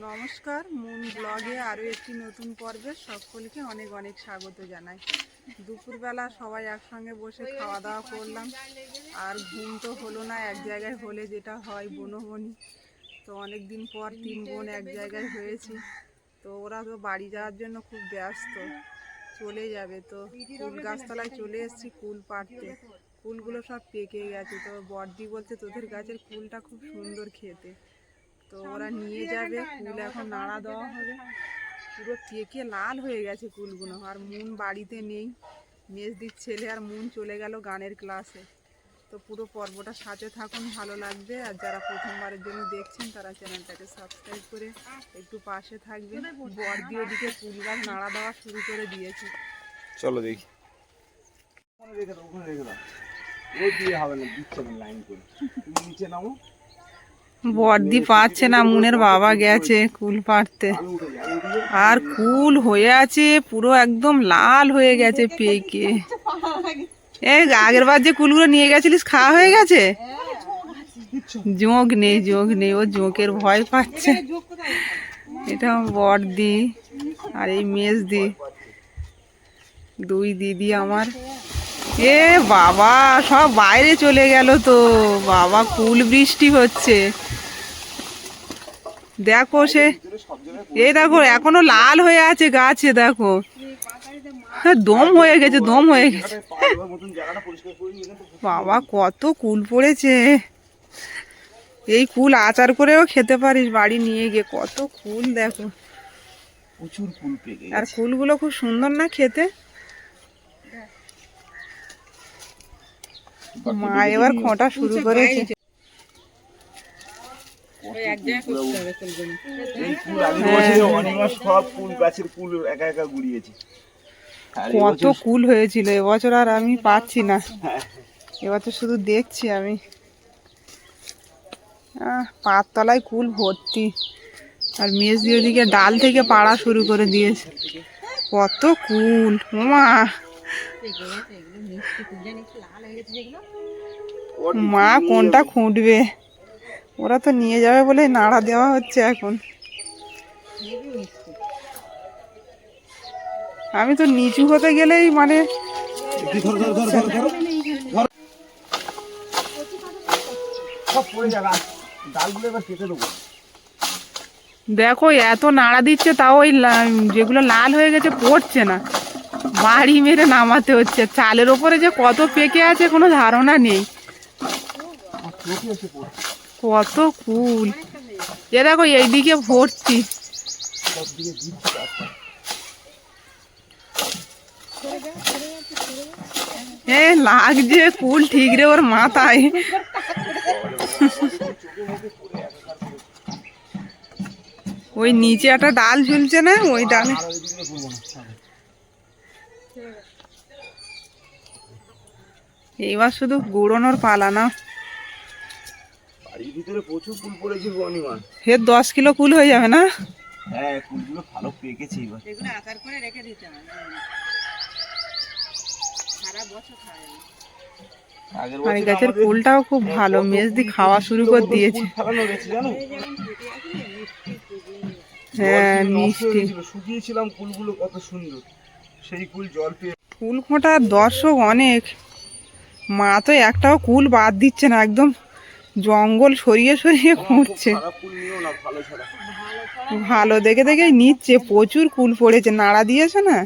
নমস্কার, মুন ব্লগে আরও একটি নতুন পর্বে সকলকে অনেক অনেক স্বাগত জানাই। দুপুরবেলা সবাই একসঙ্গে বসে খাওয়া দাওয়া করলাম, আর ঘুম তো হলো না। এক জায়গায় হলে যেটা হয় বনবনি, তো অনেক দিন পর তিন বোন এক জায়গায় হয়েছি। তো ওরা তো বাড়ি যাওয়ার জন্য খুব ব্যস্ত, চলে যাবে। তো কুল গাছতলায় চলে এসেছি কুল পাড়তে। কুলগুলো সব পেকে গেছে, তো বড়দি বলছে তোদের গাছের কুলটা খুব সুন্দর খেতে। তো ওরা নিয়ে যাবে, কুল এখন নাড়া দেওয়া হবে। পুরো পেকে লাল হয়ে গেছে কুলগুলো। আর মুন বাড়িতে নেই, মেজদির ছেলে আর মুন চলে গেল গানের ক্লাসে। তো পুরো পর্বটা সাথে থাকুন, ভালো লাগবে। আর যারা প্রথমবারের জন্য দেখছেন তারা চ্যানেলটাকে সাবস্ক্রাইব করে একটু পাশে থাকবেন। বড়দি ওদিকে কুল গাছ নাড়া দেওয়া শুরু করে দিয়েছে। চলো দেখি। বড়দি পাচ্ছে না, মুনের বাবা গেছে কুল পাড়তে। আর কুল হয়ে আছে পুরো একদম লাল হয়ে গেছে পেকে। এই আগের বার যে কুলগুলো নিয়ে গেছিলিস খাওয়া হয়ে গেছে? জোঁক নেই, জোঁক নেই, ও জোঁকের ভয় পাচ্ছে। এটা বড়দি আর এই মেজদি, দুই দিদি আমার। এ বাবা, সব বাইরে চলে গেল তো। বাবা, কুল বৃষ্টি হচ্ছে। দেখো সে, এই দেখো এখনো লাল হয়ে আছে গাছে, দেখো দম হয়ে গেছে, দম হয়ে গেছে। বাবা, কত কুল পড়েছে। এই কুল আচার করেও খেতে পারিস বাড়ি নিয়ে গিয়ে। কত কুল দেখো, প্রচুর কুল পেকে আর গেছে। কুলগুলো খুব সুন্দর না খেতে। মা এবার খোঁটা শুরু করেছে। কত কুল হয়েছিল এবছর, আর আমি পাচ্ছি না। এবছর শুধু দেখছি আমি। পাততলায় কুল ভর্তি। আর মেজদি ওদিকে ডাল থেকে পাড়া শুরু করে দিয়েছে। কত কুল, মা মা কোনটা খুঁটবে? ওরা তো নিয়ে যাবে বলে নাড়া দেওয়া হচ্ছে এখন। আমি তো নিচু হতে গেলেই মানে দেখো এত নাড়া দিচ্ছে, তাও ওই যেগুলো লাল হয়ে গেছে পড়ছে না, বাড়ি মেরে নামাতে হচ্ছে। চালের ওপরে যে কত পেকে আছে কোনো ধারণা নেই। কত কুল, এ দেখো এইদিকে ভর্তি। এ লাগছে কুল ঠিক রে ওর মাথায়। ওই নিচে একটা ডাল ঝুলছে না, ওই ডাল। এইবার শুধু গুড়োনোর পালা না। বাড়ির ভিতরে প্রচুর কুল পড়েছে অনিমা। 10 কিলো কুল হয়ে যাবে না? হ্যাঁ, কুলগুলো ভালো পেকেছে এবার। এগুলো আচার করে রেখে দিতে হবে, সারা বছর খাওয়া যাবে। আর গাছের কুলটাও খুব ভালো, মেজদি খাওয়া শুরু করে দিয়েছে। হ্যাঁ, মিষ্টি। শুকিয়েছিলাম কুলগুলো কত সুন্দর, সেই কুল জল পেয়ে। কুল খোঁটার দর্শক অনেক। মা তো একটাও কুল বাদ দিচ্ছে না, একদম জঙ্গল সরিয়ে সরিয়ে খুঁজছে। ভালো দেখে দেখেই নিচ্ছে। প্রচুর কুল পড়েছে, নাড়া দিয়েছে না।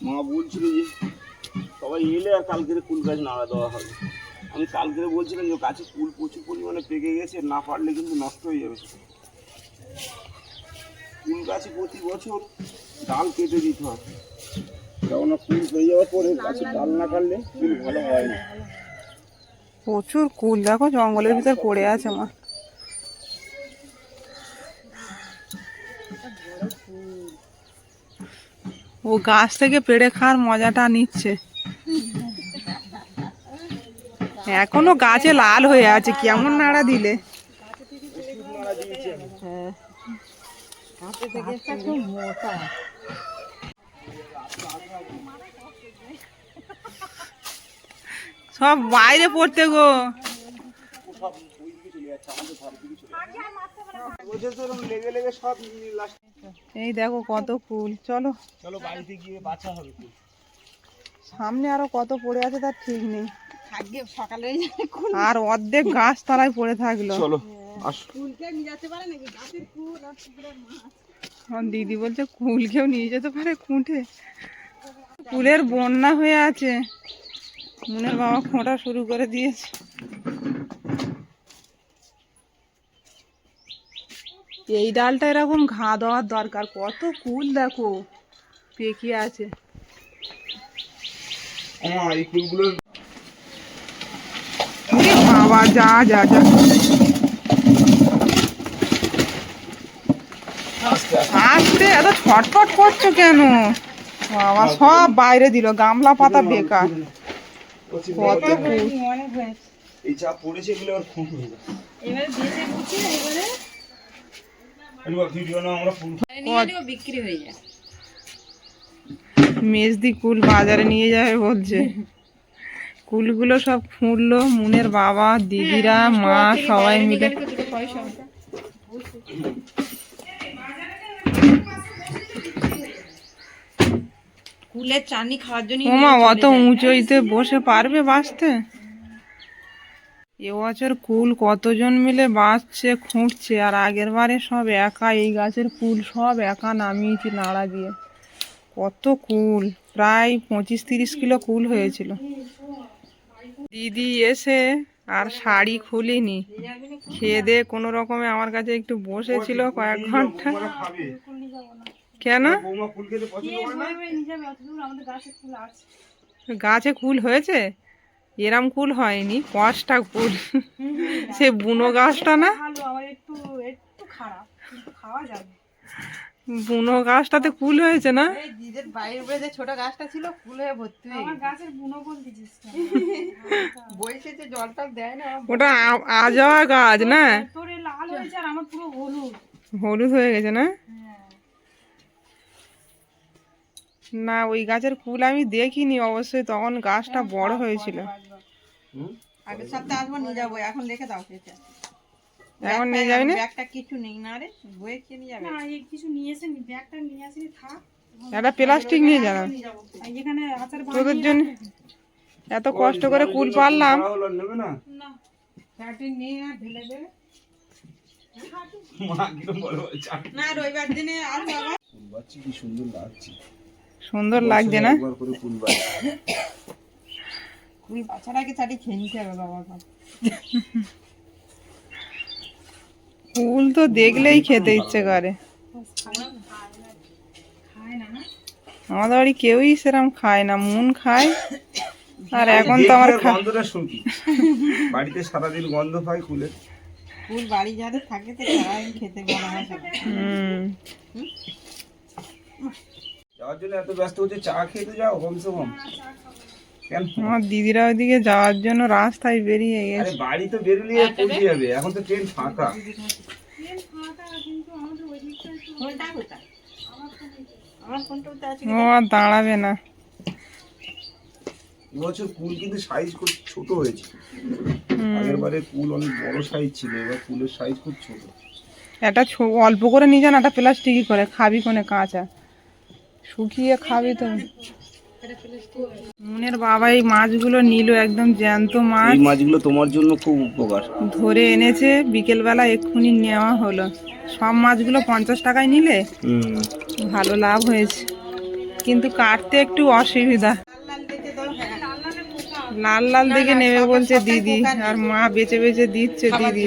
মা বলছিল যে সবাই এলে আর কালকের কুল গাছ নাড়া দেওয়া হবে। আমি কালকের বলছিলাম যে গাছে কুল প্রচুর পরিমাণে পেকে গেছে, না পারলে কিন্তু নষ্ট হয়ে যাবে। কুল গাছে প্রতি বছর ডাল কেটে দিতে হয়, কেননা কুল পেয়ে যাওয়ার পরে গাছে ডাল না কাটলে কুল ভালো হয় না। প্রচুর কুল দেখো জঙ্গলের ভিতর পড়ে আছে। মা ও গাছ থেকে পেড়ে খাওয়ার মজাটা নিচ্ছে। এখনো গাছে লাল হয়ে আছে, কেমন নাড়া দিলে। সব বাইরে পড়তে গো। যাচ্ছে আমাদের ঘর দিকে চলে যাচ্ছে বলছে তো এরকম লেগে লেগে সব লাস্ট। এই দেখো কত ফুল, চলো চলো বাড়িতে গিয়ে বাছা হবে ফুল। সামনে আরো কত পড়ে আছে তার ঠিক নেই, থাকবে সকালে আর অর্ধেক গাছ তলায় পড়ে থাকলো। চলো আসো। ফুলকে নিয়ে যেতে পারে নাকি গাছের ফুল আর পুকুরের মাছ। আমার দিদি বলছে কুল কেউ নিয়ে যেতে পারে খুঁটে, কুলের বন্যা হয়ে আছে, মুনের বাবা খোঁটা শুরু করে দিয়েছে। এই ডালটা এরকম ঘা দেওয়ার দরকার, কত কুল দেখো পেকে আছে। এই ফুলগুলো ওরে বাবা, যা যা যা, আস্তে এত ছটফট করছো কেন বাবা, সব বাইরে দিল, গামলা পাতা বেকার, কত কুল। এই চা পড়েছে এগুলো আর খুঁট হয়ে যায়। এবারে বেঁচে গুছিয়ে এবারে ভিডিও না আমরা ফুল বিক্রি হয়ে যায়। মেজদি কুল বাজারে নিয়ে যাবে বলছে, কুলগুলো সব ফুটলো, মুনের বাবা, দিদিরা, মা সবাই মিলে। কুলের চাটনি খাওয়ার জন্য ওমা, অত উঁচুইতে বসে পারবে বাঁচতে? এবছর কুল কতজন মিলে বাঁচছে, খুঁটছে, আর আগের বারে সব একা এই গাছের কুল সব একা নামিয়েছি নাড়া দিয়ে। কত কুল, প্রায় 25-30 কিলো কুল হয়েছিল। দিদি এসে আর শাড়ি খুলিনি, খেয়ে দিয়ে কোনো রকমে আমার কাছে একটু বসেছিল কয়েক ঘন্টা। কেন? বৌমা ফুল খেতে পছন্দ করে না? গাছে কুল হয়েছে, এরম কুল হয়নি, 5টা কুল। সে বুনো গাছটা না, বুনো গাছটাতে কুল হয়েছে না? দিদের বাইরের উপরে যে ছোট গাছটা ছিল ফুল হয়ে ভর্তি হয়ে গেছে। গাছের বুনো বল দিছিস বইছে যে জলটা দেয় না, ওটা আজওয়া গাছ না, তোর লাল হয়েছে আর আমার পুরো হলুদ হলুদ হয়ে গেছে না? না, ওই গাছের কুল আমি দেখিনি অবশ্যই, তখন গাছটা বড় হয়েছিল। আগের সপ্তাহে আসবো, নিয়ে যাবো, এখন রেখে দাও কেটে। এখন নিয়ে যাবি না? ব্যাগটা কিছু নেই না রে, বইয়ে কে নিয়ে যাবে? না, এই কিছু নিয়ে এসেনি, ব্যাগটা নিয়ে আসিনি, থাক। একটা প্লাস্টিক নিয়ে যাবে এখানে আচার তোদের জন্য, এত কষ্ট করে কুল পারলাম। নেবে না? না, চাটি নিয়ে ঢেলে দেবে। মা কিরম বলো না, রবিবার দিনে আসবো আবার। ফুল বাচ্চি কি সুন্দর লাগছে, সুন্দর লাগছে না? একবার করে ফুল বাচ্চি। কুল বাচ্চার আগে চাটি খেয়ে নিতে হবে বাবা। ফুল তো দেখলেই খেতে ইচ্ছে করে। আমাদের বাড়ি কেউই সেরকম খায় না, মুন খায়, আর এখন তো আমার গন্ধটা শুনকি বাড়িতে সারাদিন গন্ধ পাই ফুলের। ফুল বাড়ি যাদের থাকে তো সারাদিন খেতে ভালো হয়। যাওয়ার জন্য এত ব্যস্ত হচ্ছে, চা খেতে যাও কমসে কম। কেন? আমার দিদিরা ওইদিকে যাওয়ার জন্য রাস্তায় বেরিয়ে আরে গেছে। বাড়ি তো বেরোলে পৌঁছে যাবে, এখন তো ট্রেন ফাঁকা। ফোনটা কোথায়? আমার ফোনটা আছে। ও আর দাঁড়াবে না। এবছর কুল কিন্তু সাইজ খুব ছোট হয়েছে, আগের বারে কুল অনেক বড় সাইজ ছিল, এবার কুলের সাইজ খুব ছোট। একটা অল্প করে নিয়ে যান, একটা প্লাস্টিকই করে খাবি কোনে, কাঁচা শুকিয়ে খাবি তো। মুনের বাবা এই মাছগুলো নিল, একদম জ্যান্ত মাছ, এই মাছগুলো তোমার জন্য খুব উপকার। ধরে এনেছে বিকেলবেলা, এক্ষুনি নেওয়া হলো। সব মাছগুলো 50 টাকায় নিলে ভালো লাভ হয়েছে, কিন্তু কাটতে একটু অসুবিধা। লাল লাল দেখে নেবে বলছে দিদি, আর মা বেছে বেছে দিচ্ছে দিদি।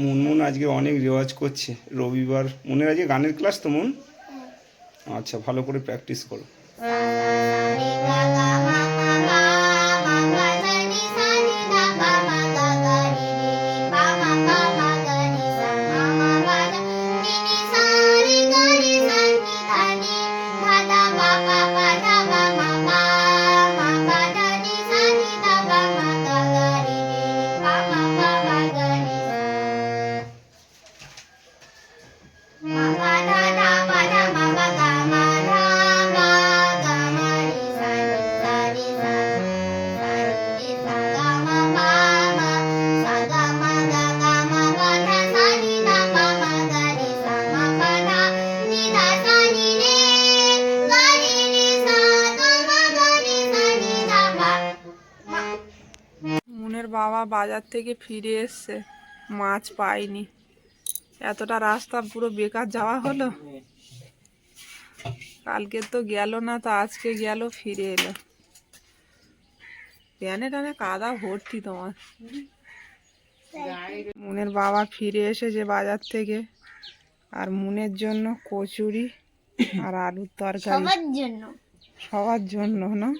মুনমুন আজকে অনেক রেওয়াজ করছে, রবিবার। মুনের আজকে গানের ক্লাস তো মুন? আচ্ছা, ভালো করে প্র্যাকটিস করো। মুনের বাবা বাজার থেকে ফিরে এসছে, মাছ পাইনি। এতটা রাস্তা পুরো বেকার যাওয়া হলো। কালকে তো গেল না, তো আজকে গেল, ফিরে এলো। প্যানে টানে কাদা ভর্তি তোমার। মুনের বাবা ফিরে এসেছে বাজার থেকে, আর মুনের জন্য কচুরি আর আলুর তরকারি। সবার জন্য না,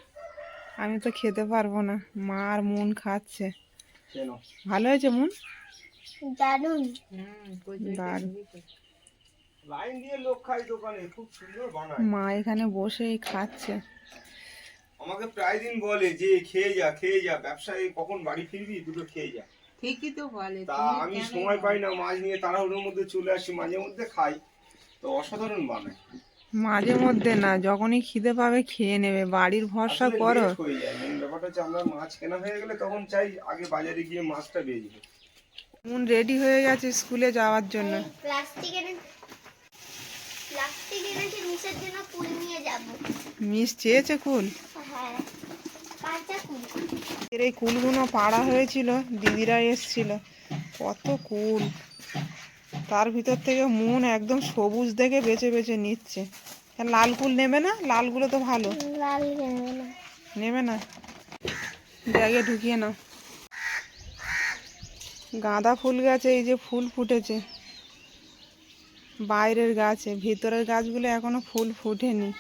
আমি তো খেতে পারবো না, মা আর মুন খাচ্ছে। ভালো হয়েছে মুন? দারুণ। লাইন দিয়ে লোক খায় দোকানে, খুব সুন্দর বানায়। মা এখানে বসেই খাচ্ছে। আমাকে প্রায় দিন বলে যে খেয়ে যা খেয়ে যা, ব্যবসায় কখন বাড়ি ফিরবি, দুটো খেয়ে যা। ঠিকই তো বলে। তা আমি সময় পাই না, মাছ নিয়ে তাড়াহুড়োর মধ্যে চলে আসি, মাঝে মধ্যে খাই। তো অসাধারণ বানায়। মাঝে মধ্যে না, যখনই খিদে পাবে খেয়ে নেবে, বাড়ির ভরসা আসলে করো। late হয়ে যায়। মেন ব্যাপারটা হচ্ছে আমরা মাছ কেনা হয়ে গেলে তখন চাই আগে বাজারে গিয়ে মাছটা বেচবো। মুন রেডি হয়ে গেছে স্কুলে যাওয়ার জন্য। মিস চেয়েছে কুল। এর এই কুলগুলো পাড়া হয়েছিল, দিদিরা এসছিল, কত কুল। তার ভিতর থেকে মুন একদম সবুজ দেখে বেছে বেছে নিচ্ছে। লাল কুল নেবে না? লালগুলো তো ভালো। নেবে না? ব্যাগে ঢুকিয়ে নাও। গাঁদা ফুল গাছে এই যে ফুল ফুটেছে বাইরের গাছে, ভিতরের গাছগুলো এখনো ফুল ফুটেনি।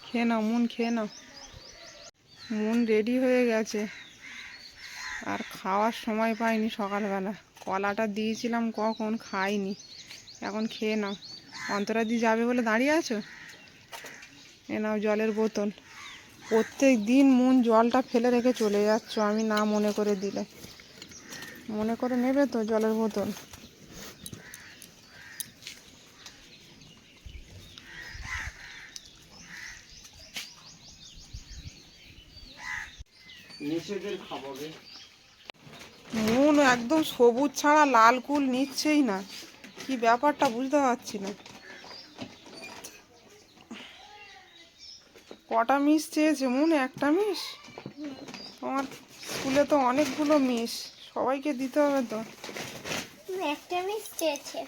খেয়ে নাও মুন, খেয়ে নাও। মুন রেডি হয়ে গেছে, আর খাওয়ার সময় পাইনি সকালবেলা। কলাটা দিয়েছিলাম কখন, খাইনি। এখন খেয়ে নাও। অন্তরা দি যাবে বলে দাঁড়িয়ে আছো? এ নাও জলের বোতল। প্রত্যেক দিন মুন জলটা ফেলে রেখে চলে যাচ্ছ, আমি না মনে করে দিলে। মনে করে নেবে তো জলের বোতল? নিষেধের খাবারে মুন একদম সবুজ ছাড়া লাল কুল নিচ্ছেই না, কি ব্যাপারটা বুঝতে পারছি না। কটা মিস চেয়েছে মুন? একটা মিস? আমার স্কুলে তো অনেকগুলো মিস, সবাইকে দিতে হবে তো। একটা মিস চেয়েছে।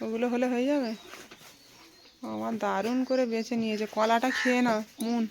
ওগুলো হলে হয়ে যাবে। আমার দারুণ করে বেছে নিয়েছে। কলাটা খেয়ে না মুন।